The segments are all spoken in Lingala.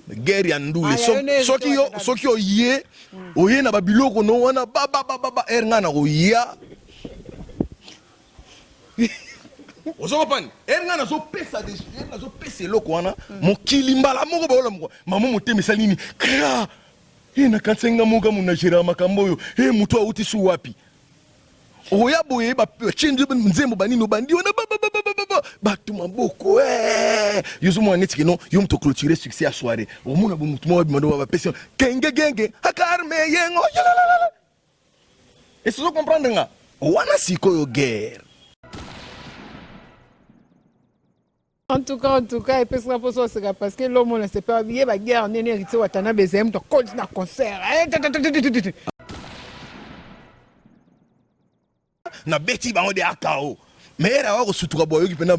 guerre ya ndule soki oye na babiloko no wana ba ngana oya ozokopani ngana zo pesa eloko wana mokili mbala moko baola moko mama motema esali nini kra na kansenga moka munajera makambo oyo mutu auti su wapi oya boye bachinje nzembo banino bandi wana bato maboko yozo mwana neti keno yo muto clôturer succès à soirée omona bo mutu mwa bimando ba pesa genge akarme yengo et so comprendre nga wana sikoyo guerre. En tout cas, et puis ça parce que l'homme ne sait pas bien la guerre en hérité watana bezem to continue na concert. Na beti bango de akao. Mais era wa sutuka boyo ki pena.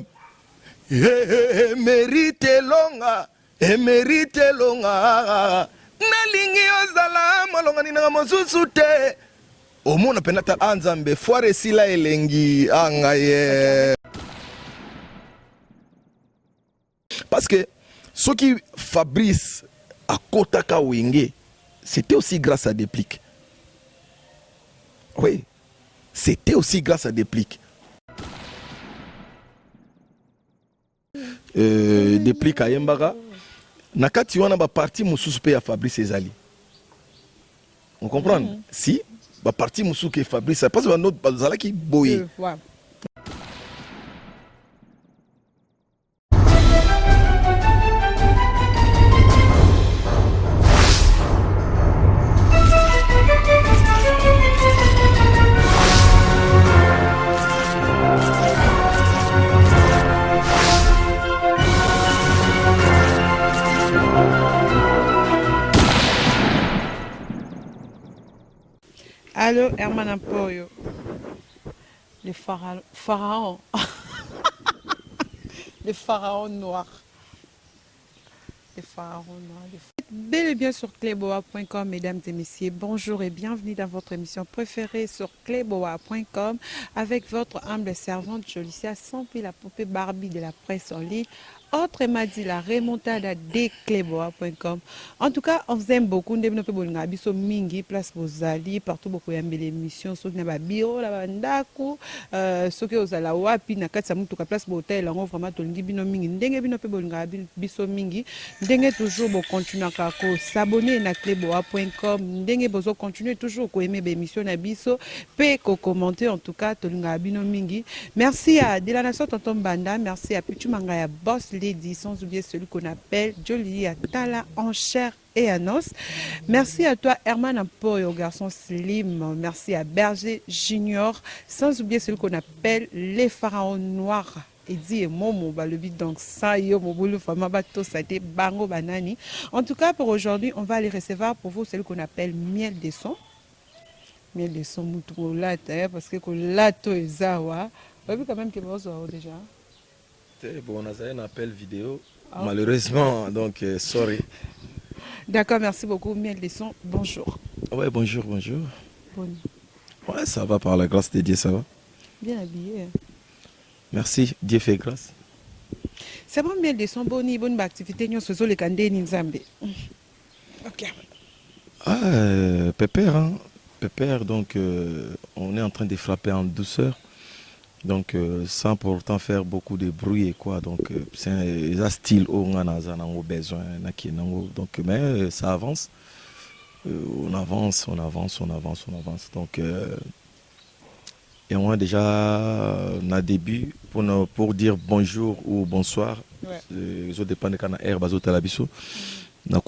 Mérite longa. Na lingi ozala malonga ni na mosusu te. Omona pena ta anzambe foire sila elengi angaye. Parce que ce qui Fabrice a Kotaka Wenge, c'était aussi grâce à Déplique. Oui, c'était aussi grâce à Déplique. Déplique à Yembaga, nakati wana ba parti mususu pe ya Fabrice Ezali. On comprend? Si, ba parti mususu ke Fabrice, parce que notre bazala ki boye. Allô, Herman Ampoyo. Le pharaon. Le pharaon noir. Le pharaon noir. Bel et bien sur cleboa.com, mesdames et messieurs. Bonjour et bienvenue dans votre émission préférée sur cleboa.com avec votre humble servante Jolicia, sans plus la poupée Barbie de la presse en ligne. Autrement dit, la remontada de cleboa.com. En tout cas, on vous aime beaucoup. Nous avons biso mingi place bozali partout beaucoup yambe l'émission so na ba bureau la bandako so ke ozala wapi na kati ya mutu ka place botel ngo vraiment tolingi bino mingi ndenge bino pe bolinga biso mingi ndenge toujours bo continuer ka ko s'abonner na cleboa.com ndenge bozo continuer toujours ko aimer l'émission na biso pe ko commenter en tout cas tolinga bino mingi. Merci à de la nation tonton Banda, merci à Pichu Mangaya Boss Lady, sans oublier celui qu'on appelle Jolie Atala en chair et à os. Merci à toi Herman Ampoyo, garçon slim. Merci à Berger Junior, sans oublier celui qu'on appelle les pharaons noirs. Edi et Momo, le vide donc ça yo mobulu fama bato ça été bango banani. En tout cas pour aujourd'hui, on va aller recevoir pour vous celui qu'on appelle miel des sons. Miel des sons mutuko lata parce que lato ezawa. Vous avez quand même que vous avez déjà. Bon, on a un appel vidéo, malheureusement, donc sorry. D'accord, merci beaucoup. Miel des sons, bonjour. Ouais, bonjour. Bon. Ouais, ça va par la grâce de Dieu, ça va. Bien habillé. Merci, Dieu fait grâce. C'est bon, Miel des sons, bonne activité, nous faisons les candés Nzambe. Ok. Pépère, donc on est en train de frapper en douceur. Donc sans pour autant faire beaucoup de bruit et quoi, donc c'est un style où on a besoin, donc mais ça avance, on avance, donc et on a déjà un début pour dire bonjour ou bonsoir, les autres dépendent de quand air bazo talabiso, donc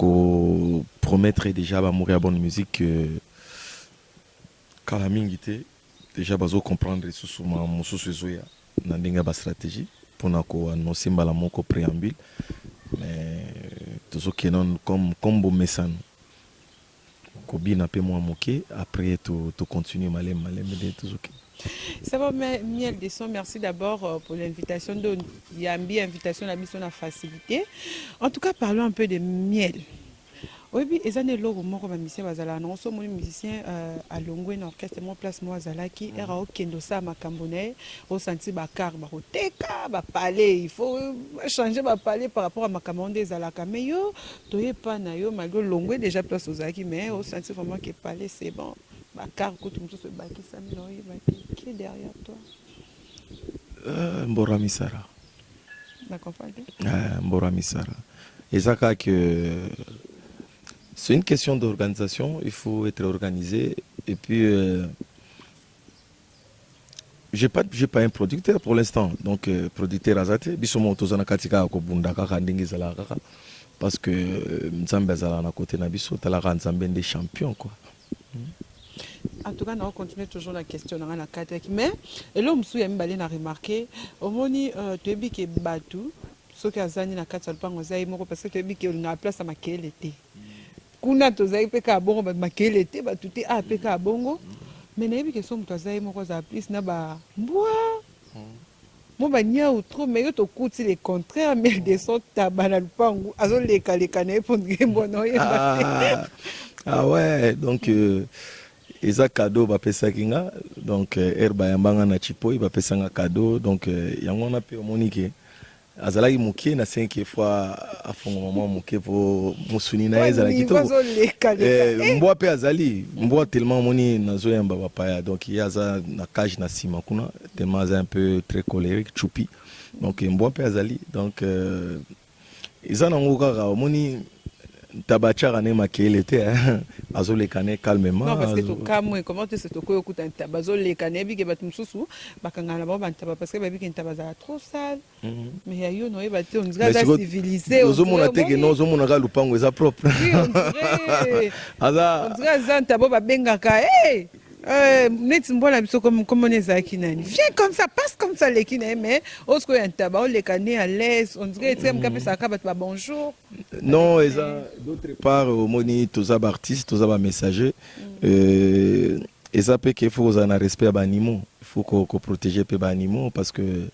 promettre déjà à mourir bonne musique kalamingité. Déjà, bazo comprendre sous mon sous-suizoya n'andinga ba stratégie pour nako annoncer mbala moko préambule mais tout ce qui est non comme combo messan kobi na pe moi moké après tout continuer malem tout ce qui ça va miel des sons. Merci d'abord pour l'invitation de Yambi, invitation à la mission à facilité. En tout cas, parlons un peu de miel. Oui, et ça n'est logo moko ba musicien bazala non so moni musicien à Longwe na orchestre mon place moi zalaki era o kendo sa makambone au senti ba car ba teka ba parler il faut changer ba parler par rapport à makambo des alaka mais yo toye pa na yo malgré Longwe déjà place aux zaki mais au senti vraiment que parler c'est bon ba car ko tout se ba qui ça non qui est derrière toi Mbora Misara. D'accord pas Mbora Misara. Et ça que c'est une question d'organisation, il faut être organisé. Et puis, j'ai pas un producteur pour l'instant. Donc, producteur Azate, bisomo tozana katika ko bundaka kandingi zala kaka parce que Nzambe zala na côté na biso talaka Nzambe des champions quoi. En tout cas, on continue toujours la question dans la carte. Mais l'homme sous yami balé n'a remarqué au moni tu es bi que batu ce que azani na carte pas ngoza moko parce que tu es bi que na place à makele té. Kuna tozai pe ka bongo ba makele té ba tuté a pe ka bongo. Mais na bi que son tozai moko za plus na ba mbwa. Mo ba nya ou trop mais yo to kuti les contraires mais des sont tabana lupangu azo le na pour ngemo no Ah ouais donc eza cadeau bapesa kinga donc herba yambanga na chipoi bapesa nga cadeau donc yango na pe omonike azalaki mukie na 5 fois afongo mama mukie po musuni na ezala kitoko mbwa pe azali mbwa tellement moni nazo yamba papaya donc yaza na cage na sima kuna tellement un peu très colérique choupi donc mbwa pe azali donc eza na ngo kaka moni tabachara ne makele te azole kane calmement non parce que to kamwe comment tu sais to ko okuta tabazole kane bi ke batumsusu bakangana ba bantaba parce que babi ke tabaza trop sale mais ya yo no e bate on dirait ça civilisé ozo mona te ke no ozo mona ka lupango eza propre oui on dirait ça ntabo ba bengaka net mbola biso comme on est zaki nani viens comme ça passe comme ça les kine mais osko ya ntaba o le kane à l'aise on dirait tu me ça ka ba bonjour non d'autre part au moni toza ba artiste toza ba messager ça peut qu'il faut en respect ba animaux il faut qu'on protéger pe ba animaux parce que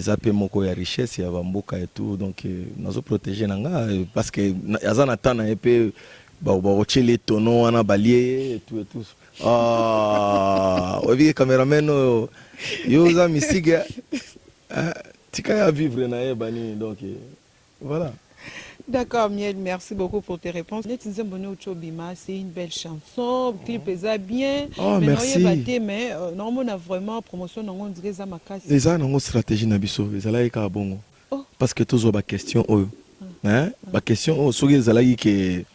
ça peut moko ya richesse ya bamboka et tout donc nazo protéger nanga parce que azana tana et peu ba les tonneaux wana balier et tout oui cameraman yo za misiga tika ya vivre na ebani donc voilà. D'accord, Miel, merci beaucoup pour tes réponses. C'est une belle chanson, le clip est bien. Oh, merci. Mais normalement, on a vraiment promotion, on dirait ça ma casse. Les gens ont une stratégie nabiso, les ala eka bongo. Parce que tous ont question hein, ba question sur les ala qui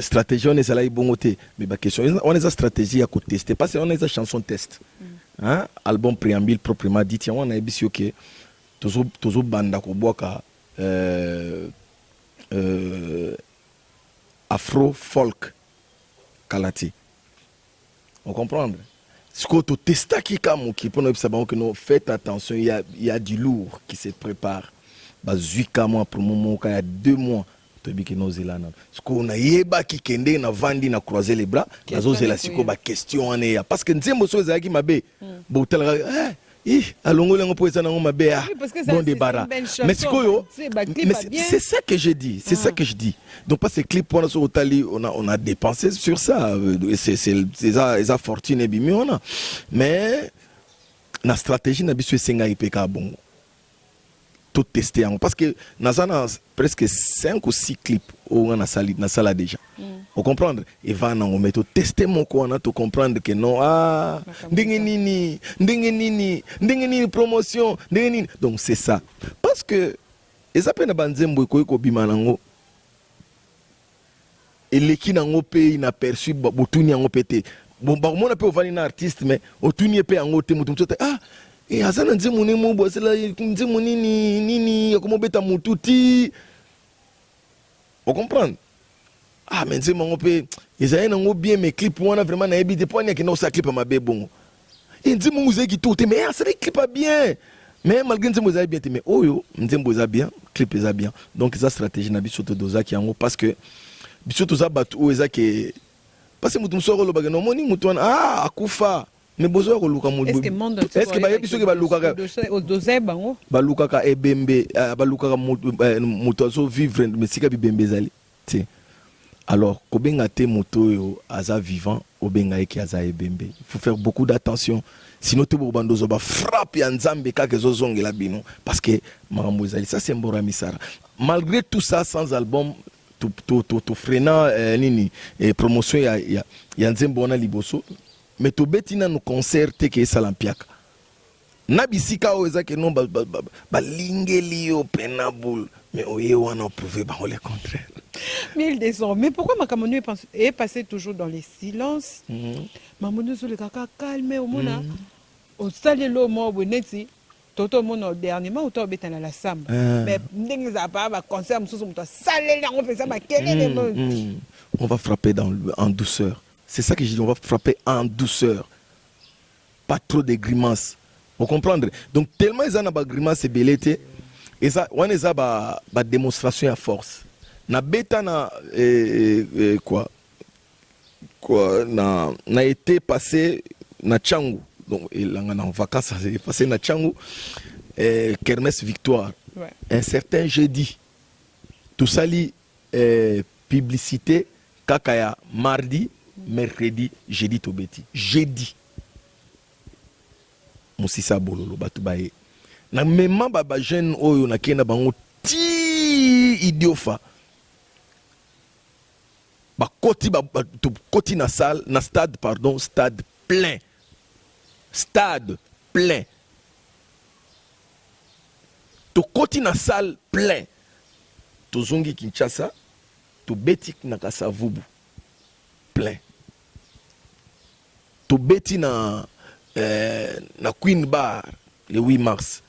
stratégie on est ala bongo te, mais ba question on est stratégie à côté tester parce qu'on est chanson test. Hein, album préambule proprement dit, on a ebisi OK. Tous banda ko boka afro folk kalati on comprendre ce que tu testes qui comme qui pour nous savoir que nous faites attention il y a du lourd qui se prépare bazuika mois pour moment il y a 2 mois to bi que nous zelana ce qu'on a yeba qui kende na vandi na croiser les bras nazo zela siko ba question on est parce que nzembo so za ki mabe botel alongole ngo poeza nango mabea bon débarras mais c'est ça que je dis c'est ça que je dis donc pas ces clips on a sur Otali on a dépensé sur ça c'est ça fortune et bimi on a mais la stratégie na biso senga ipeka bongo tout tester parce que nazana presque 5 ou 6 clips on a sali na sala déjà on comprendre et va on met tout tester mon quoi on a tout comprendre que non ndenge nini promotion ndenge nini donc c'est ça parce que eza pe na banzembo ko bima nango eleki nango pe inaperçu botuni yango pété bon ba mona pe ovani na artiste mais otuni pe yango te mutu et azana nzemu ne mo bosela nzemu nini yakomo beta mututi on comprend mais nzemu ngo pe ezaya nango bien mes clips wana vraiment na ebi de point que no sa clip ma be bongo et nzemu uzeki tout mais ça les clip bien mais malgré nzemu za bien mais oyo nzemu za bien clip za bien donc ça stratégie na biso to doza ki yango parce que biso to za batu o ezaki parce que mutu msoko lo bagano moni mutu wana akufa mais besoin de luka mudu est-ce que ba yebiso ke ba luka au dosé bango ba luka ka ebembe ba luka ka mutu so vivre mais sika bibembe zali te. Alors, kobenga te moto yo aza vivant, obenga eki aza ebembe. Il faut faire beaucoup d'attention. Sinon, tu vas bandozo ba frappe ya nzambe kaka ezozongela bino parce que makambo ezali ça c'est mbora misara. Malgré tout ça, sans album, tu freinant nini promotion ya nzembo wana liboso, mais tu betina no concert te ke sala mpiaka. Na bisika o ezake non ba lingeli yo penabul, mais oye wana prouver ba le contraire. 1200. Mais pourquoi Makamono est passé toujours dans les silences? Mamono sur le caca calme au mona. Au salé mo boneti. Toto mono dernièrement auto betan la samba. Mais ndenge za ba concert mususu muto salé on fait ça ba kelele. On va frapper en douceur. C'est ça que je dis, on va frapper en douceur. Pas trop de grimaces. Vous comprenez? Donc tellement ils ont des grimaces et belleté et ça on les a ba démonstration à force. Na beta na quoi na été passé na Tchangu, donc il en vacances passé na Tchangu, kermesse victoire, ouais. Un certain jeudi tout ça li publicité kakaya mardi mercredi jeudi tobeti jeudi musisa bololo batu baye na même ba jeune oyo na kena bango ti idiofa Koti na salle, na stade, pardon, stade plein. Stade plein. To koti na salle plein. To zongi Kinshasa, to betik na Kasavubu plein. To beti na Queen Bar le 8 mars.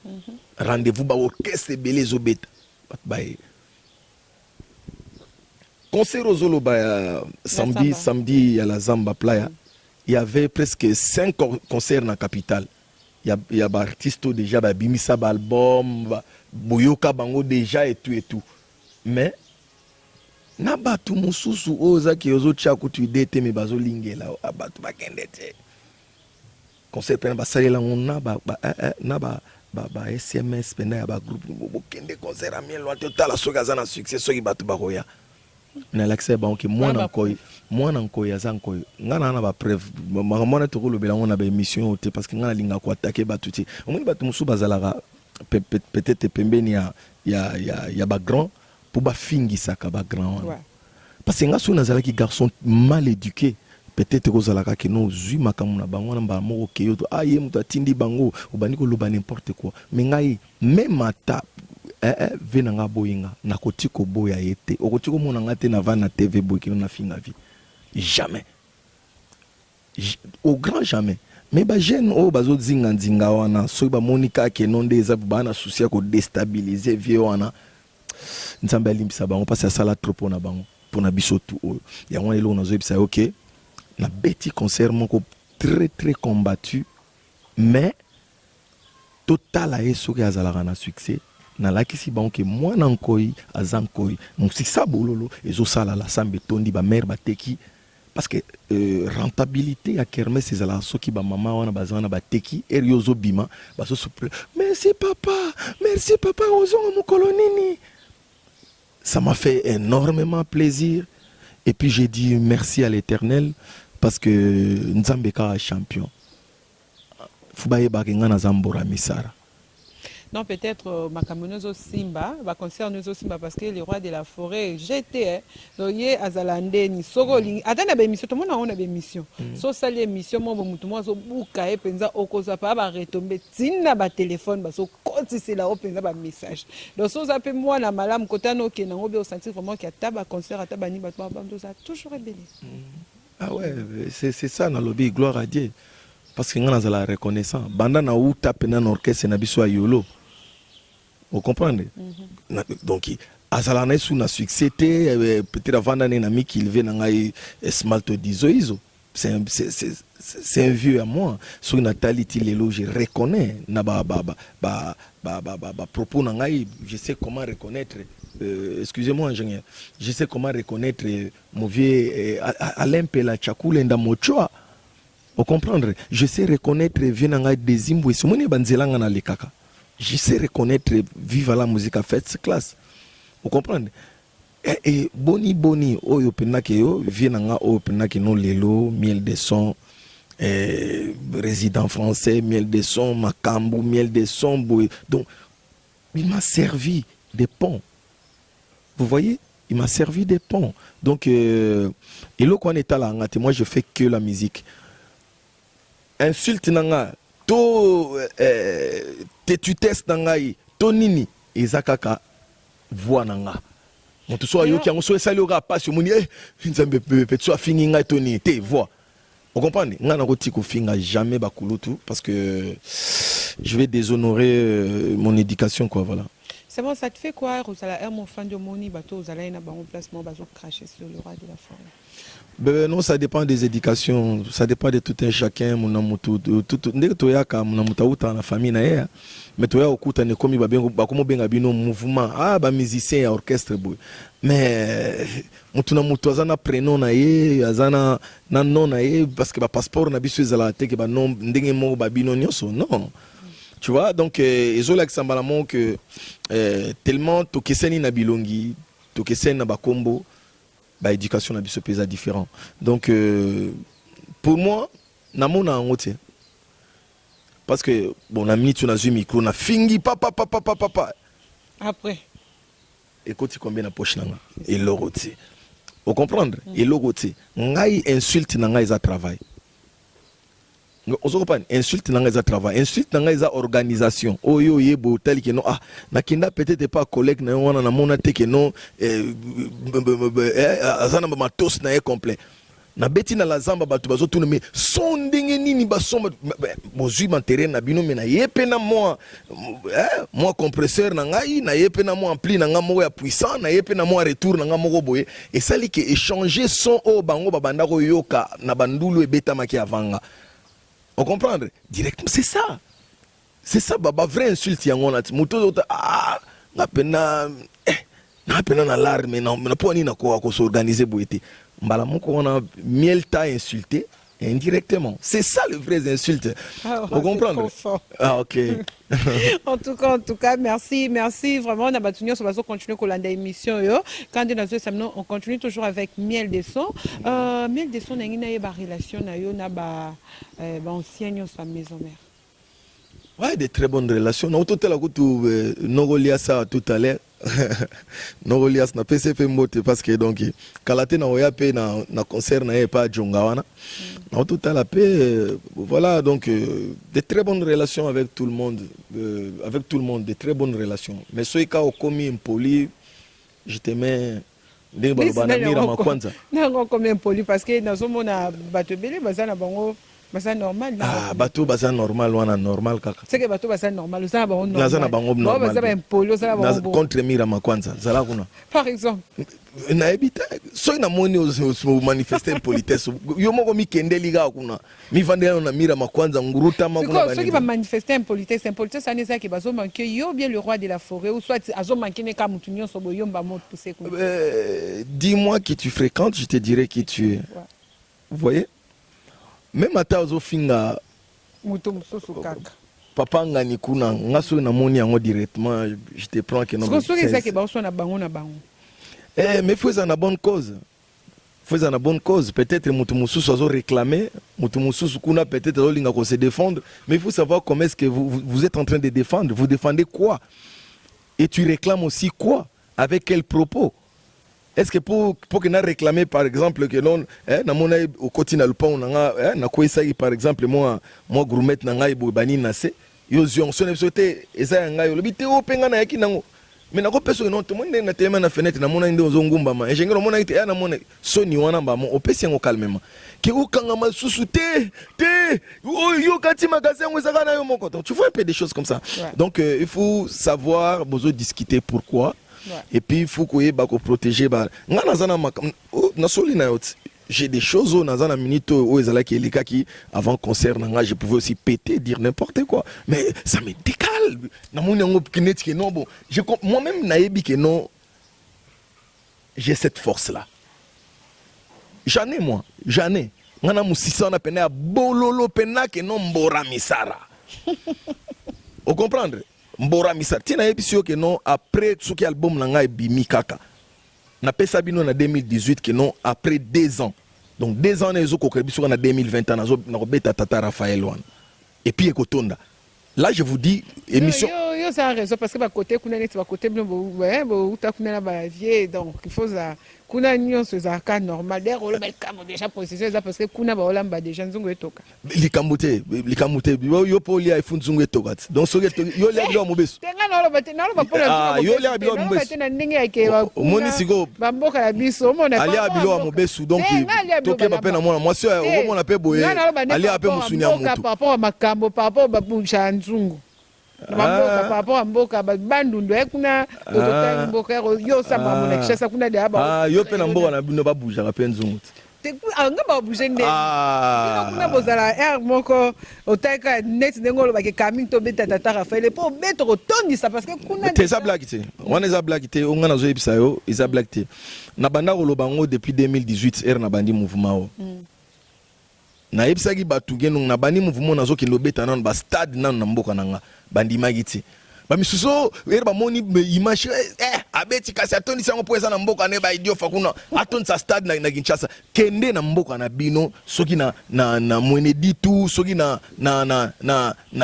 Rendez-vous ba orchestre belé zobeta. Baye. Concert au Zoloba samedi à la Zamba Playa, il y avait presque 5 concerts dans la capitale. Il y a des artistes déjà, Bimisa album, Boyoka Bango déjà et tout. Mais, naba tout mon sous oza qui ozo tchako tu dete me bazo lingela abatu bakendete. Concert pena basale la on ba SMS pena ya ba groupe bo kende concert a mien loin total soka za na succès soki batu bakoya. Na l'accès ba onke mwana nkoyi azankoyi ngana na ba preuve mwana to ko lobela ngona ba émission te parce que ngana linga ko attaquer batuti omoni batu musu bazalaka peut-être pembeni ya ba grand pour ba fingisa ka ba grand ouais. Parce que ngaso nazala ki garçon mal éduqué peut-être ko zalaka ke no zui makamu na bango na ba moko keyo to aye mutu atindi bango obani ko loba n'importe quoi mais ngai même ata venanga boyinga na kotiko boya yete okotiko mona ngate na va na TV boyiki na finga vie jamais au grand jamais mais ba jeune o bazo zinga nzinga wana so ba monika ke nonde eza bana souci ko déstabiliser vie wana nzambe alimbisa bango parce que sala trop na bango pona biso tout oyo ya ngone lo nazo bisa OK na beti concert moko très combattu mais total a eso ke azala na succès na lakisi banque mwana nkoyi azankoyi musisa bololo ezosala la sambe tondi ba mère bateki parce que rentabilité ya kermesse ezala soki ba mama wana bazana bateki eriozo bima baso supre merci papa ozonga mukolo nini. Ça m'a fait énormément plaisir et puis j'ai dit merci à l'Éternel parce que nzambe ka champion fubaye ba ngana zambora misara. Non, peut-être Makamonozo Simba, va concerner Simba parce que le roi de la forêt, j'étais, loyer Azalande, ni Sogoli. Attends, la émission, tout le monde a une émission. So, ça, l'émission, moi, moi, so, bouka, et penza, okoza, pas, va retomber, tina, ba téléphone, ba, so, quand c'est là, penza, ba, message. Donc, so, ça peut, moi, la malam, côté, no, qui n'a pas senti vraiment qu'il y a taba, concert, à tabani, ba, ça a toujours ébélé. Ah ouais, c'est ça, dans le lobby, gloire à Dieu. Parce que nous avons la reconnaissance. Banda na ou tape dans l'orchestre, na biso yolo. Vous comprenez? Donc, Azalane sous na succès, peut-être avant d'année nami qu'il vient dans Smalto d'Iso. C'est un vieux à moi. Sur Nathalie Tilelo, je reconnais na propos nangai, je sais comment reconnaître. Excusez-moi ingénieur, je sais comment reconnaître mon vieux Alain Pela Chakulenda Mochoa. Vous comprenez? Je sais reconnaître vieux nangai des Zimbabwe. Sumoni banzelanga na lekaka. Je sais reconnaître vive la musique à first class. Vous comprenez? et boni boni oyo penake yo vienanga oyo penake no lelo miel de son résident français miel de son makambo miel de son boy. Donc il m'a servi des ponts, vous voyez, il m'a servi des ponts. Donc et là quand on est là moi je fais que la musique. Insulte nanga to te tutesse nangai to nini ezakaka voix nanga. Moto so yo ki yango so esali oka passe moni nzambe pe so afingi ngai to ni te voix. Vous comprenez? Nga na koti ko finga jamais bakulutu parce que je vais déshonorer mon éducation quoi, voilà. C'est bon, ça te fait quoi Rosala mon fan de Moni bateau aux na ba remplacement bazo cracher sur le roi de la forêt. Ben non, ça dépend des éducations, ça dépend de tout un chacun, mon amour, tout ndenge toyaka mon amour tauta na famille na ya, mais toya okuta ne komi ba komo benga bino mouvement, ah ba musicien ya orchestre boy. Mais mutu na mutu azana prénom na ye, azana na nom na ye parce que ba passeport na biso ezala te ke ba nom ndenge mo ba bino nyoso, non. Tu vois, donc ezola kisambala que tellement tokeseni na bilongi, tokeseni na bakombo. Bah, éducation na biso pesa différent. Donc pour moi namona ngote parce que bon na minute na zui micro na fingi papa après écoute combien na poche nanga et lorote au comprendre et lorote ngai insulte na ngai za travail on se comprend insulte na ngai za travail insulte na ngai za organisation oyo yebo tel que non ah na kinda peut-être pas collègue na wana na mona te que non azana ba matos na est complet na beti na la zamba batu bazo tuna mais son ndenge nini ba somba bozui mantere na bino me na yepe na moi compresseur na ngai na yepe na moi ampli na nga mo ya puissant na yepe na moi retour na nga mo boye et ça li que échanger son o bango babanda ko yoka na bandulu ebeta maki avanga. On comprend directement, c'est ça. C'est ça, baba vrai insulte yango na muto ah na pena na larme na poni na ko s'organiser boité. Mbala moko on a miel ta insulté indirectement. C'est ça le vrai insulte. Vous comprenez? Ah OK. En tout cas, merci vraiment. On va continuer avec l'émission. Quand on continue toujours avec Miel des Sons. Miel des Sons, il y a une relation avec l'ancienne maison mère. Ouais, des très bonnes relations. On a tout à l'heure ça tout à l'heure. Nogolias na PCP mbote parce que donc kalate na oyape na concert na pas Djongawana. On tout à la paix voilà donc des très bonnes relations avec tout le monde des très bonnes relations mais ceux qui ont commis impoli je te mets ndenge balobana mira makwanza nango commis impoli parce que nazomona bato bele bazana bango basa normal ah bato basa normal wana normal kaka c'est que bato basa normal ça ba normal nazana bango normal basa ba impoli ça ba contre mira makwanza zala kuna par exemple na ebita so na moni o manifester politesse yo moko mi kendeli ga kuna mi vandela na mira makwanza nguruta makuna bani ceux qui va manifester impolitesse ça n'est ça qui bazo manquer yo bien le roi de la forêt ou soit azo manquer ne ka mutunyo so boyo mba mot pousser quoi dis-moi qui tu fréquentes je te dirai qui tu es vous voyez. Même à Taozofinga, papa ngani kuna ngaso na moni yango directement je te prends que non. Mais faut ça na bonne cause. Faut ça na bonne cause. Peut-être mutu mususu azo réclamer, mutu mususu kuna peut-être azolinga ko se défendre, mais il faut savoir comment est-ce que vous êtes en train de défendre. Vous défendez quoi? Et tu réclames aussi quoi? Avec quel propos? Est-ce que pour que nous réclamer par exemple que non na mona au quotidien le pont na ko essayer par exemple moi gourmet na ngai bo bani na se yo zion so ne sote eza ngai lo bite o penga na yaki nango mais na ko peso non to monde na tema na fenêtre na mona inde ozongumba ma engero mona ite na mona so ni wana ba mo opesi ngo calmement ke o kanga masusu te yo kati magasin ngo ezaka na yo moko tu vois un peu des choses comme ça donc il faut savoir besoin discuter pourquoi. Ouais. Et puis il faut qu'on protéger j'ai des choses où dans minute où qui avant concert je pouvais aussi péter dire n'importe quoi mais ça me décale moi-même naebi que non j'ai cette force là j'en ai ngana musisa na pena bololo pena que non mbora misara vous comprenez Mbora Misa tina ebisio que non après ce qui album nanga bimi kaka na pesa bino na 2018 que non après 2 ans. Donc 2 ans nezo kokrebi sur na 2020 na robeta tata Raphaël wana. Et puis ekotonda. Là je vous dis émission yo ça a raison parce que ba côté kuna net ba côté bino bo uta kuna na ba vie donc il faut ça kuna nyonso za ka normal der olo bel kamo déjà processus ça parce que kuna ba olamba déjà nzungu etoka likamute yo poli ai funzungu etoka donc so yo le bilo mobesu tenga na olo ba pona yo le bilo mobesu na ndenge yake ba moni siko ba mboka ya biso mona ali bilo mobesu donc toke ba pena mona moi so mona pe boye ali ape musuni ya mutu par rapport à makambo par rapport ba buncha nzungu par rapport à mboka bandundu ekuna totota mboka yo samba mona kishasa kuna de aba yo pe na mboka na bino ba buja ka pe nzungu nga ba bouger ndenge kuna bozala air moko otaka net ndengolo ba ke coming to beta tata Raphaël po beto rotondisa parce que kuna te za blague te wana za blague te onga na zo yebisa yo isa blague te na banda ko lobango depuis 2018 na bandi mouvement na yebisaki batu ngeno na bandi mouvement nazo ki lobeta nan ba stade nan na mboka nanga bandi magiti ba misuso ba moni image abeti kasi atoni sango poeza na mboka ne ba idio fakuna atoni sa stade na Kinshasa kende na mboka na bino soki na mwene ditu soki na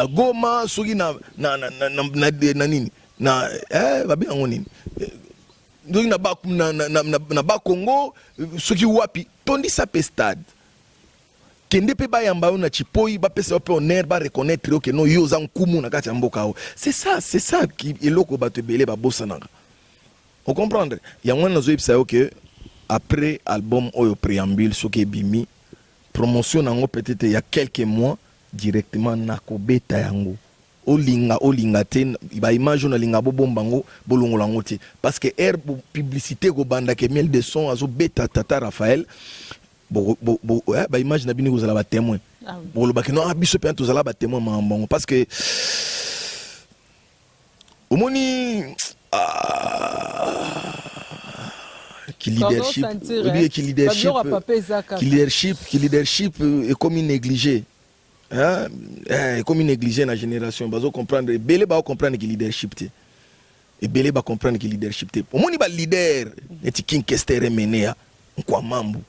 Goma soki na nini na babi yango nini ndoki na ba Congo soki wapi tondi sa pe stade kende pe ba yamba na chipoi ba pesa pe honneur ba reconnaître que no yo za nkumu na kati ya mboka c'est ça qui eloko ba te belé ba bosananga on comprendre ya ngwana zo yebisa que après album oyo préambule soki bimi promotion nango peut-être il y a quelques mois directement na kobeta yango olinga te ba image na linga bombango bolongola ngoti parce que air publicité go banda ke miel de son azo beta tata Raphaël ba image na bini kozala ba témoin bo ba ke no biso pe tozala ba témoin mambongo parce que omoni qui leadership est comme négligé est comme négligé na génération bazo comprendre belé ba comprendre que leadership te et belé ba comprendre que leadership te omoni ba leader eti king kestere menea kwa mambo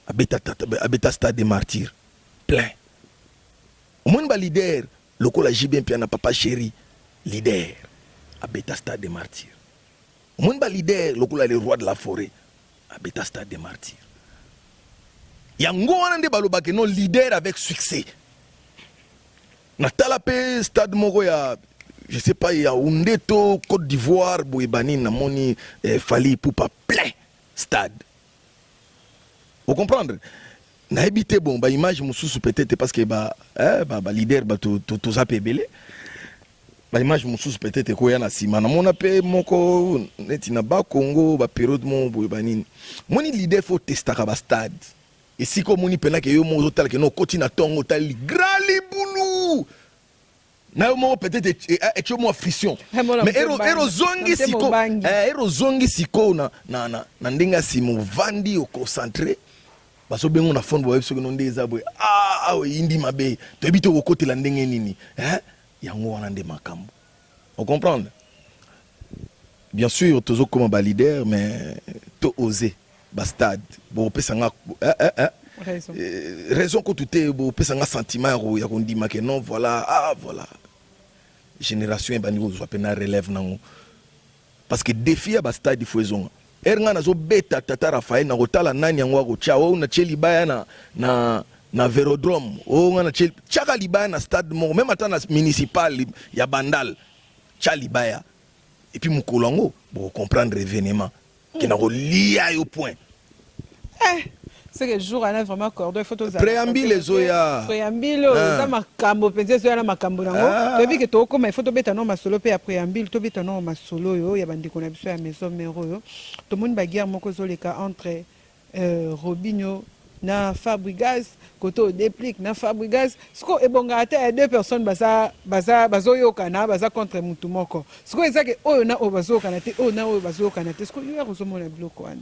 abeta stade des martyrs plein omoni ba leader lokola jibin pia na papa chéri leader abeta stade des martyrs omoni ba leader lokola le roi de la forêt abeta stade des martyrs yango wana nde balobaki non leader avec succès natala pe stade moko ya je sais pas ya Undeto Côte d'Ivoire boyebani na moni Fally Ipupa plein stade. Vous comprenez? Na habité bon ba image mususu peut-être parce que ba leader ba to zape belé. Ba image mususu peut-être ko ya na sima na mona pe moko neti na ba Congo ba période mo boyebani. Moni leader faut tester ka ba stade. Et si comme moni pena ke yo mo hotel ke no koti na tongo tal grand libulu. Na yo mo peut-être et yo mo friction. Mais ero zongi siko ero zongi siko na ndinga simo vandi au concentré. Baso bengo na fond boye so no ndeza boye indi mabe to ebito ko côté la ndenge nini yango wana nde makambo. On comprend? Bien sûr toujours comme ba leader mais to oser ba stade bo pesa nga raison ko tuté bo pesa nga sentiment ya ko ndima ke non voilà voilà génération ba niveau zo pena relève nango parce que défi ba stade il faut ezonga eranga nazo beta tata Raphaël na kotala nani yango ko cha o na cheli baya na Vélodrome o ngana cheli chaka libaya na stade mo même ata na municipal ya Bandal chali baya et puis mukolango pour comprendre événement qui na ko lia au point c'est que jour ana vraiment cordon photos préambile zoya préambile za makambo penze zoya na makambo nango tobi ke to koma photo beta no masolo pe ya préambile to beta no masolo yo ya bandiko na biso ya maison mero yo to moni ba guerre moko zoleka entre Robinho na Fabregas koto déplique na Fabregas siko ebonga ata deux personnes bazoyoka na baza contre mutu moko siko ezake oyo na o bazoyoka na te oyo na oyo bazoyoka na te siko yo rozomona biloko wana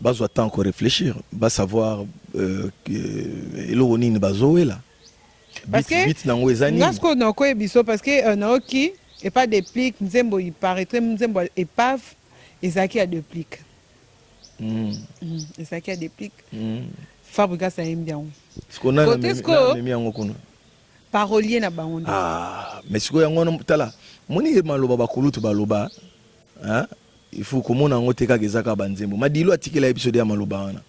Bazo attend encore réfléchir, va savoir que l'Oronine bazoé là. Parce que parce que naoki et pas déplique nzembo il paraîtrait nzembo épave ezaki a déplique ezaki a déplique Fabrica ça aime bien ce qu'on a même yango kuna parolier na bango mais siko yango tala moni maloba bakulutu baloba hein il faut komona yango te kaka ezaka banzembo madilo atikela episode ya maloba wana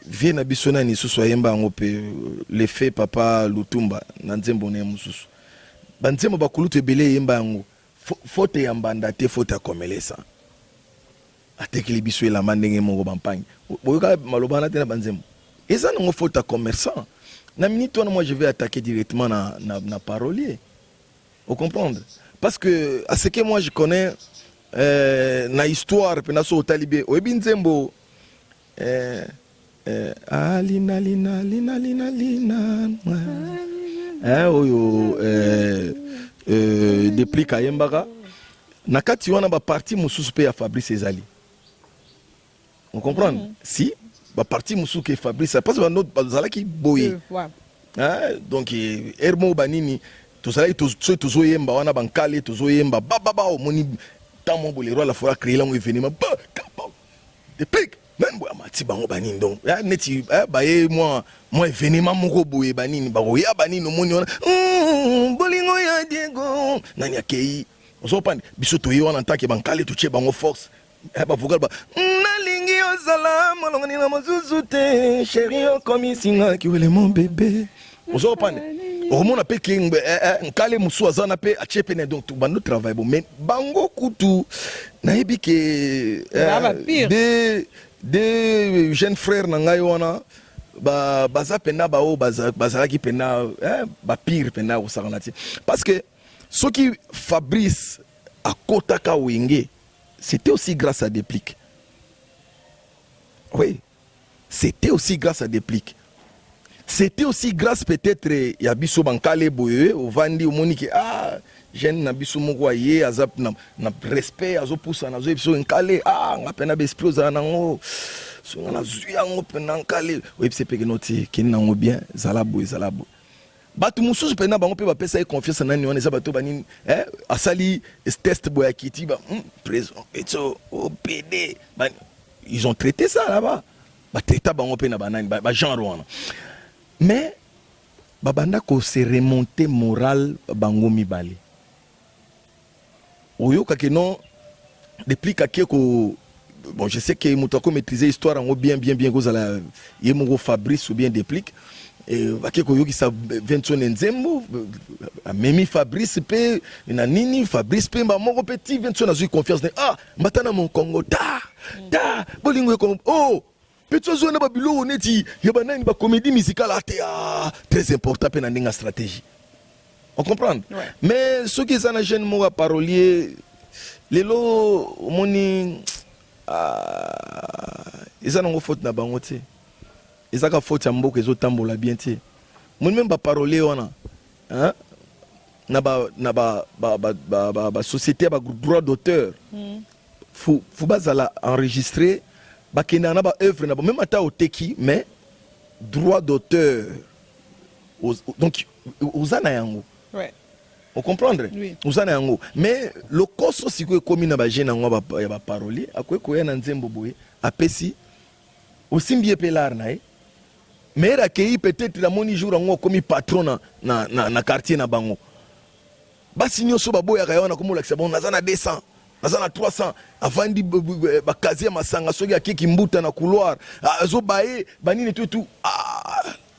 vie na biso nani susu ayemba yango pe l'effet papa Lutumba na nzembo na mususu banzembo bakulutu ebele yemba yango faute ya mbanda te faute ya komelesa atekeli biso elamba ndenge moko bampangi boyoka maloba na te na banzembo eza nango faute ya commerçant na minute wana moi je vais attaquer directement na parolier vous comprendre parce que à ce que moi je connais na histoire pena so talibé oyebi nzembo alina lina lina lina lina oyo déplique ayembaka na kati wana ba parti mususu pe ya Fabrice ezali on comprend si ba parti mususu ke Fabrice parce que notre bazala ki boye donc hermo banini tozali tozoyemba wana bankale tozoyemba baba omoni tamo bolero la fois créer un événement déplique même boya mati bango banini donc neti baye moi événement moko boye banini baroya banini omoni wana bolingo ya Diego nani akei osopande biso toye wana ntake bankale tuche bango force ba vocal ba nalingi ozala molongani na mozuzu te chéri okomi singa kiwele mon bébé osopande omona pe ke nkale musu azana pe achepene donc tout bando travail bon mais bango kutu nayebi ke des jeunes frères na ngai wana baza pena bao bazalaki pena ba pire pena osakana ti parce que ce qui Fabrice a kotaka wenge c'était aussi grâce à Déplique. Oui, c'était aussi grâce à Déplique. C'était aussi grâce peut-être ya biso bankale boye au vandi au monike jeune na biso moko ye azap na respect azo poussa na zo biso nkale ngapena besprit za nango so na zuya ngo pena nkale oui c'est peke noti kin nango bien zalabo batu mususu pena bango pe ba pesa confiance na nani wana za bato banini asali test boya kiti ba président eto OPD ils ont traité ça là-bas ba traité bango pe na banani ba genre wana mais babanda ko se remonter moral bango mibale oyoka ke non depuis ko bon je sais que mutako maîtriser histoire en bien kozala yemo Fabrice ou bien Déplique et bakeko yoki sa Vincent Nzembo memi Fabrice pe na nini Fabrice pe ba moko petit Vincent azui confiance matana mon Congo ta bolingo ko petit zone ba bilo oneti ya banani ba comédie musicale très important pe na ndinga stratégie on comprend mais ceux qui sont jeune mo parolier lelo moni ils ont faute na bango te ils ont faute ya mboka ezotambola bien te moni même ba parolier wana na ba société ba droit d'auteur faut bazala enregistrer bakena na ba œuvre na même ata oteki mais droit d'auteur donc uzana yango on comprendre uzana yango mais le koso siko ekomi na ba jeune yango ya ba parolier akoy koya na nzembo boye apesi osimbi epelar na mais rakei peut-être la moni jour yango komi patron na quartier na bango basi nyoso baboya kayona komolakisa bon nazana 200 nazana 300 avandi bakazie masanga soki akiki mbuta na couloir azo baye banini tout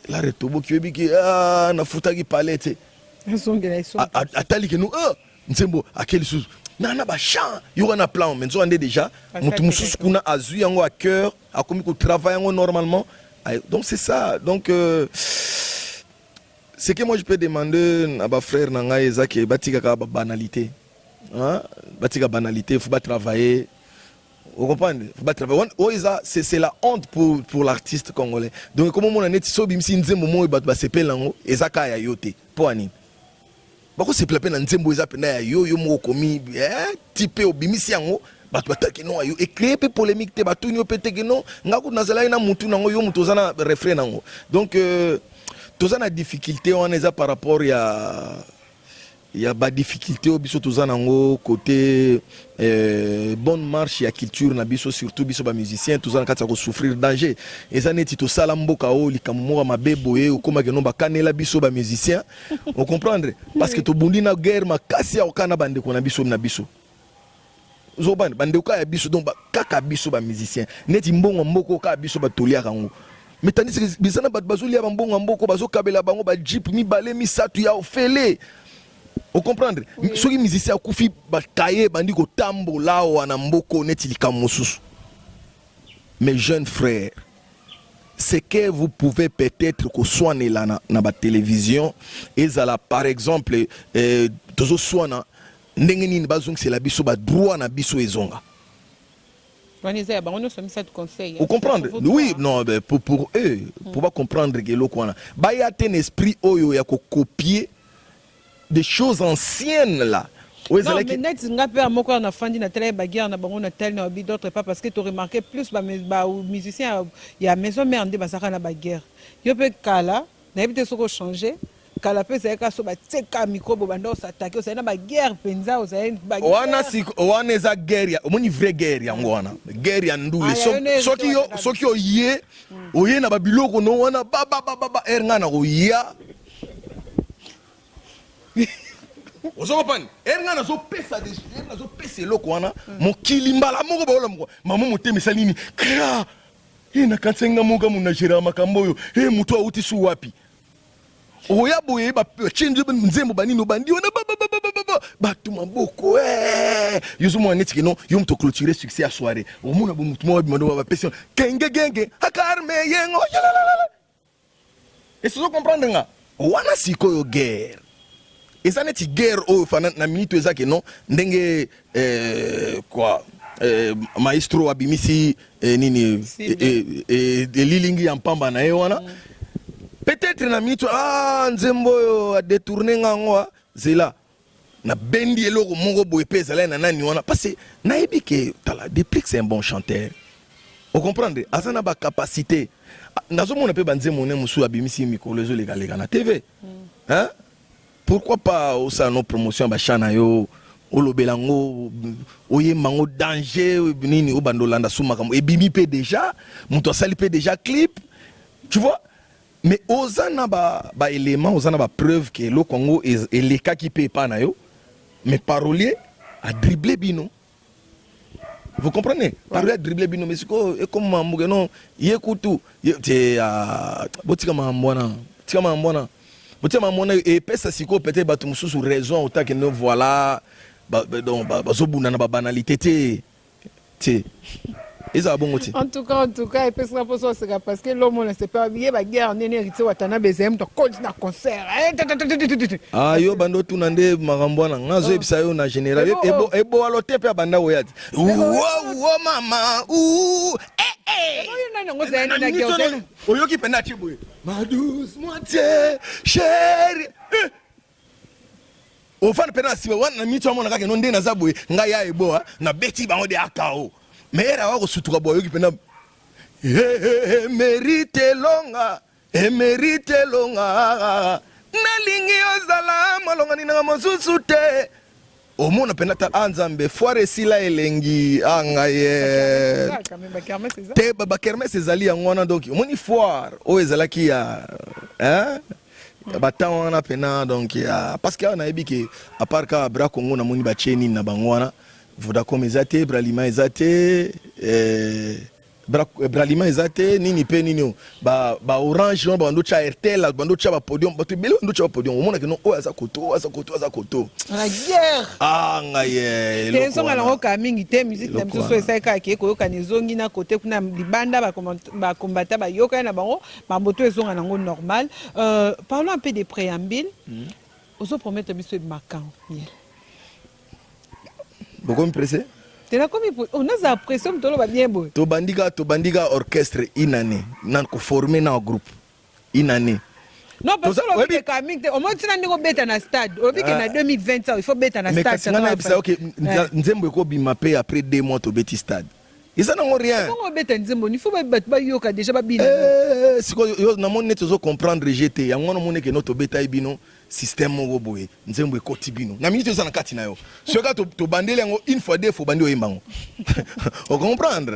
la retobo kiebi ki na futaki palette atali ke nous nzembo akeli sous nana ba champ yo na plan mais on est déjà mutu mususu kuna azu yango à cœur akomi ko travailler yango normalement donc c'est ça donc ce que moi je peux demander à ba frère nanga ezaki batika ka banalité batika banalité faut pas travailler vous comprenez faut pas travailler c'est la honte pour l'artiste congolais donc comment mon année so bimsi nzembo mo ba sepela ngo ezaka ya yote po ani bako sepela pe na nzembo eza pe na ya yo mo komi type obimisi yango bato bataki no yo et créer pe polémique te bato ni opete que non ngako nazala ina mutu nango yo mutu zana refrain nango donc Tous en a difficulté, on est par rapport il y a des difficultés au biso tous en côté bonne marche ya culture na biso surtout biso ba musicien tous en kata ko souffrir danger et ça neti to salambo ka o likamumo mabebo e o koma ke no ba kanela biso ba musicien on comprendre parce que to bundi na guerre makasi ya okana bande ko na biso zoban bande ko ya biso donc kaka biso ba musicien neti mbongo mboko ka biso ba tolia kango mais tandis que bisana ba bazulia ba mbongo mboko bazo kabela bango ba jeep mi balé mi satu ya ofele. Vous comprenez? Ceux qui musiciens ont fait batailler, bandi ko tambo là ou anamboko neti likamususu. Mes jeunes frères, c'est que vous pouvez peut-être que soigner là na la télévision et ça là par exemple toujours soigner ndengeni bazung c'est la biso ba droit na biso ezonga. Vous comprenez? Oui, non, pour eux, pour pas comprendre que l'eau quoi ba y a un esprit oyo ya ko copier des choses anciennes là. Non, mais net nga pe amoko na fandi na télé baguerre na bango na tel na obi d'autres pas parce que tu remarqué plus ba musicien ya maison mère ndé basaka na baguerre. Yo pe kala na ebité soko changer kala pe c'est ka so ba tseka micro bo bando s'attaquer ça na baguerre penza ça baguerre. Wana si wana eza guerre ya omoni vraie guerre ya ngwana. Guerre ya ndule soki yo ye oye na babiloko no wana ba ernga na ko ya. Vous comprenez? Erga na zo pesa des na zo pesa loko wana mokili mbala moko ba ola moko mamu moteme salini kra ina kansenga moga muna jera makambo yo mutu auti su wapi oya boye ba chinje nzembo banino bandi ona ba tu maboko yuzu mo neti kino yum to clôturer succès à soirée o mona bo mutu mo ba ba pesa genge akarme yengo et vous comprenez nga wana sikoyo guerre. Et ça n'est pas guerre au na minute ezake non ndenge quoi maestro abimisi nini lilingi ya mpamba na ewana peut-être na minute nzembo yo a détourner ngangwa zela na bendi eloko mongo boye pesa la na nani wana parce que nayebi que tala depuis que c'est un bon chanteur. Vous comprenez? Azana ba capacité nazo mona pe banzemo ne musu abimisi mikolo zo lega na TV. Hein? Pourquoi pas au salon promotion bachana yo olobelango oye mango danger nini o bandolanda sumakamo et bimi pe déjà muto sali pe déjà clip tu vois mais ozana ba élément ozana ba preuve que le Congo est les cas qui paye pas na yo mais parolier a dribblé bino. Vous comprenez? Parolier a dribblé bino mais c'est comme mamouge non yekutu te botika mambona tika mambona. Et pesa siko peut-être batum sous raison autant que nous voilà donc bazobuna na banalité té en tout cas et pesa pour ça c'est parce que l'homme ne sait pas bien baguerre en hérité watana bezem to na concert yo bando tunande marambwana ngazo ebisa yo na général ebo alote pe banda oyati wo mama oyoki pena chiboye ma douce moitié chérie ofana pena siwe wana mitu amona kake no nde na zaboye ngai ya eboa na beti bango de akao mais era wako sutuka boyo oyoki pena mérite longa nalingi ozala malonga nina mosusu te omona pena ta anzambe foire sila elengi angaye te baba kermesse ezali yangwana donc omoni foire o ezalaki ya batango wana pena donc parce que on a yebi que à part ka bra Congo na moni ba cheni na bangwana Vodacom ezate Bralima ezate Bralima ezate nini pe nini ba Orange no bando cha Airtel bando cha ba podium bato belo bando cha podium omona que non o aza koto la guerre ngaye tenso ngala ngoka mingi te musique na mso esa ka ke ko yoka nezongi na côté kuna libanda ba kombata ba yoka na bango mamboto ezonga nango normal. Parlons un peu des préambules. Ozo promettre biso marquant. Beaucoup me pressé? On a la pression de tout bien beau. To bandiga orchestre une année, nan ko formé na groupe une année. Non parce que on est quand même au moins tu n'as pas bête na stade. Au que na 2020 il faut bête na stade. Mais quand ça OK, nzembo ko bima pe après 2 mois to bête stade. ça n'a rien. On bête nzembo, il faut pas yoka déjà pas bien. Si yo na mon net zo comprendre GT, ya ngona mon que notre beta bino système mo boye, nzembo e koti bino. Na minute za na kati na yo. So ka to bandele ngo une fois deux fois bandi o imbango. On comprendre?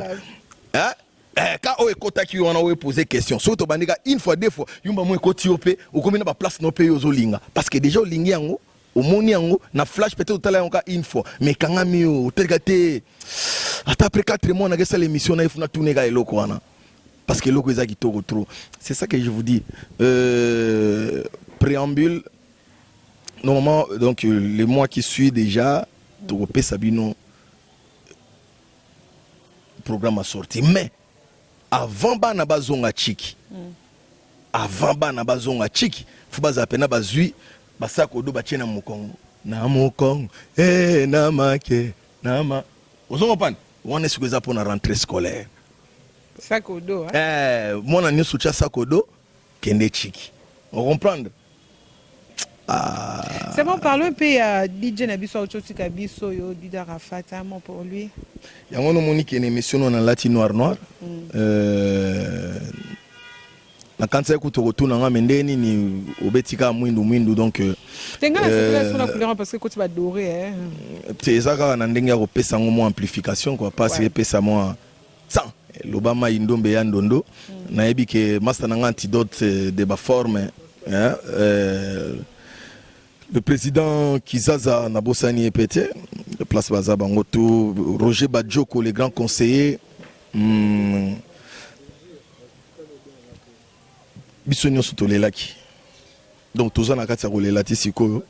Hein? Quand on écoute qui on a posé question, surtout bandika une fois deux fois, yumba mo ekoti opé, o combien ba place no pe yo zo linga parce que déjà o lingi yango au moni yango na flash peut-être tout à l'heure une fois mais quand on mieux tegate après 4 mois on a fait l'émission na ifuna tourner ga eloko wana parce que eloko ezaki trop c'est ça que je vous dis préambule normalement donc les mois qui suivent déjà to pe sabino programme a sorti mais avant bana bazonga chiki avant bana bazonga chiki faut baza pena bazui basako do bachena mukongo na mukongo na make na ma ozongo pan on est sur les pour la rentrée scolaire sakodo mon année soutien sakodo kende chiki on comprendre c'est bon, parlons un peu à DJ Nabiso Ochoti Kabiso yo Dida Rafat un mot pour lui yango no monique une émission na lati noir na kanza kutokotuna nga mendeni ni obetika mwindu donc tenga na sur la couleur parce que quand tu vas dorer c'est ça quand na ndenge ko pesa ngo amplification quoi parce que pesa moi 100 lobama indombe ya ndondo na yebi ke master na antidote de ba forme le président Kizaza Nabosani Epete le place Baza Bangoto Roger Badjoko les grands conseillers bisonyo sotolelaki donc tous na kati ya kolelati sikoyo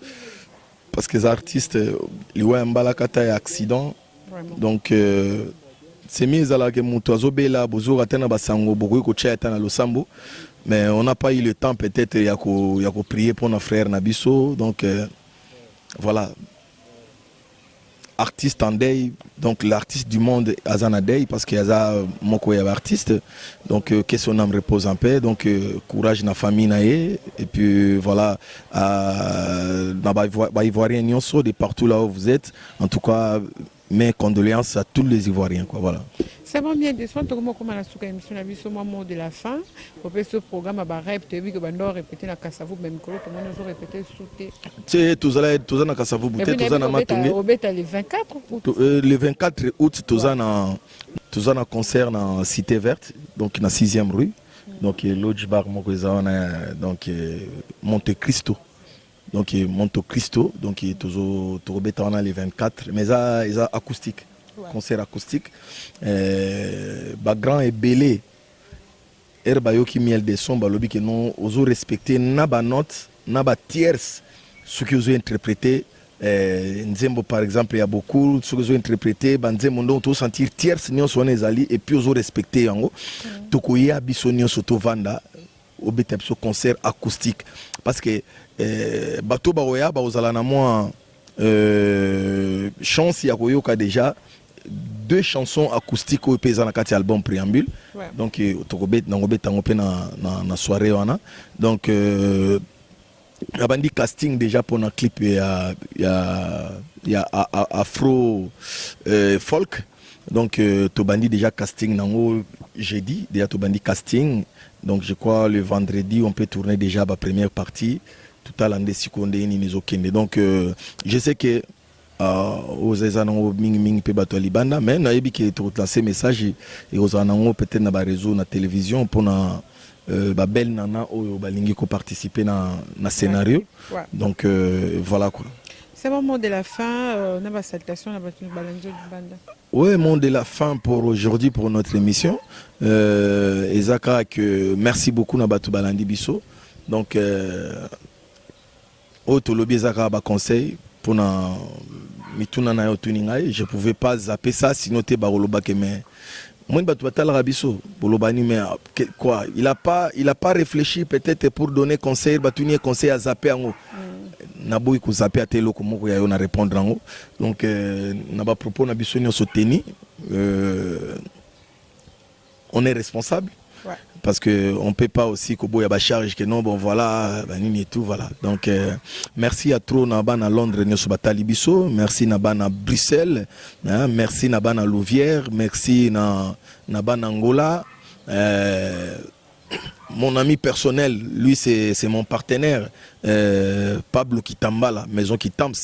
parce que les artistes liwa mbala kata ya accident donc c'est mis à la que mutu azobela bozora tena basango bokoki kotia tana losambo mais on n'a pas eu le temps peut-être ya ko prier pour nos frères Nabiso donc voilà artiste en deuil, donc l'artiste du monde Azana Day parce qu'il y a moko ya artiste donc que son âme repose en paix donc courage na famille naé et puis voilà na Ivoirien nyonso de partout là où vous êtes en tout cas mes condoléances à tous les Ivoiriens quoi voilà. C'est bon bien de soins comme la souka émission na biso mot de la fin pour ce programme à rep tu vu que bando répéter na Kasavu même que tout le monde nous répéter sauter. C'est tous na Kasavu buté tous na matonge. Le 24 août. Le 24 août tous na concert na Cité Verte donc na 6e rue donc lodge bar moko ezana donc Monte Cristo. Donc Monte Cristo donc toujours to na le 24 mais ça acoustique. Concert acoustique grand et belé herbayo qui miel de son balobi que non oso respecter na ba note na ba tierce ce que oso interpréter nzembo par exemple il y a beaucoup ce que oso interpréter ba nzembo ndo to sentir tierce nyo son ezali et puis oso respecter yango to koya biso nyo soto vanda obeta biso concert acoustique parce que bato ba oya ba ozala na moi chance ya koyoka déjà 2 chansons acoustiques au paysan na kati album préambule donc tokobet nangobet tango pe na soirée wana donc abandi casting déjà pour un clip il y a afro folk donc tobandi déjà casting nango jeudi déjà tobandi casting donc je crois le vendredi on peut tourner déjà la première partie tout à l'année seconde ni nizokende donc je sais que aux ezanango mingi pe bato libanda mais na yebi ke to lancer message et aux anango peut-être na ba réseau na télévision pour na ba belle nana oyo balingi ko participer na scénario donc voilà quoi. C'est le moment de la fin na ba salutation na bato balanzo libanda. Ouais, mot de la fin pour aujourd'hui pour notre émission ezaka que merci beaucoup na bato balandi biso donc auto lobby ezaka ba conseil pour na mituna na yo tuningai je pouvais pas zapper ça sinon te baroloba que mais moi batu batala rabiso bolobani mais quoi il a pas réfléchi peut-être pour donner conseil batuni conseil à zapper ngo na boy ko zapper atelo ko moko ya yo na répondre ngo donc na ba propos na biso nyo soteni on est responsable Ouais. Parce qu'on ne peut pas aussi qu'il y a des charges que non, bon voilà, et tout, voilà. Donc, merci à trop Naban à Londres, Libiso, merci Naban à Bruxelles, hein, merci Naban à Louvière, merci Naban à Angola. Mon ami personnel, lui, c'est mon partenaire, Pablo Kitambala, Maison Kitams.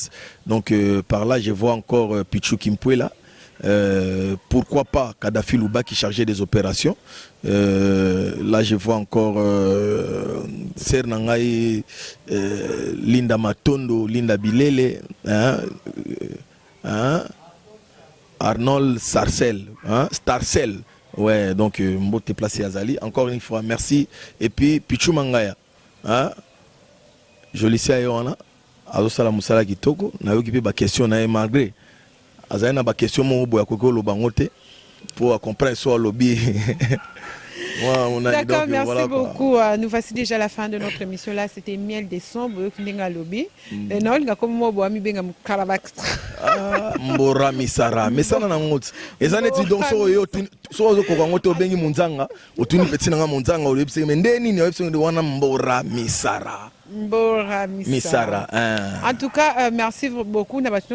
Donc, par là, je vois encore Pichou Kimpuela. Pourquoi pas Kadhafi Louba qui chargeait des opérations. Là je vois encore Sernangai, Linda Matondo, Linda Bilele, Arnold Sarcel, Starcel. Ouais, donc Mbote placé Azali. Encore une fois, merci. Et puis Pichou Mangaya. Je l'ai à Yohana. Azo Sala Moussala Kitoko. Na yo kipe ba question na malgré. Azali na ba question mo boya koko lo bangote pour comprendre soit lobby. D'accord, merci voilà, beaucoup. Nous voici déjà à la fin de notre émission là. C'était Miel des Sombres qui n'est lobby. Et non, il a comme moi boami benga Karabak. Mbora misara. Mais ça na ngoti. Et ça n'est donc so ko ngoto bengi munzanga. Otuni petit na munzanga o lepse mendeni ni lepse de wana mbora misara. Mbora Misara. En tout cas, merci beaucoup. Merci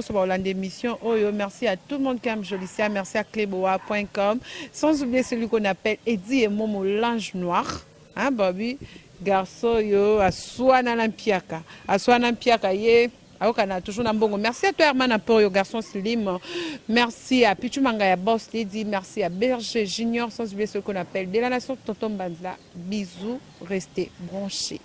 à tout le monde qui aime Jolicia. Merci à cleboa.com. Sans oublier celui qu'on appelle Eddie et Momo l'ange noir. Hein, Bobby? Garçon, yo, à Swana Lampiaka. À Swana Lampiaka, ye. Merci à toi, Herman, pour le garçon Slim. Merci à Pichu Mangaya Boss Lady. Merci à Berger Junior. Sans oublier ce qu'on appelle de la nation Tonton Banza. Bisous, restez branchés.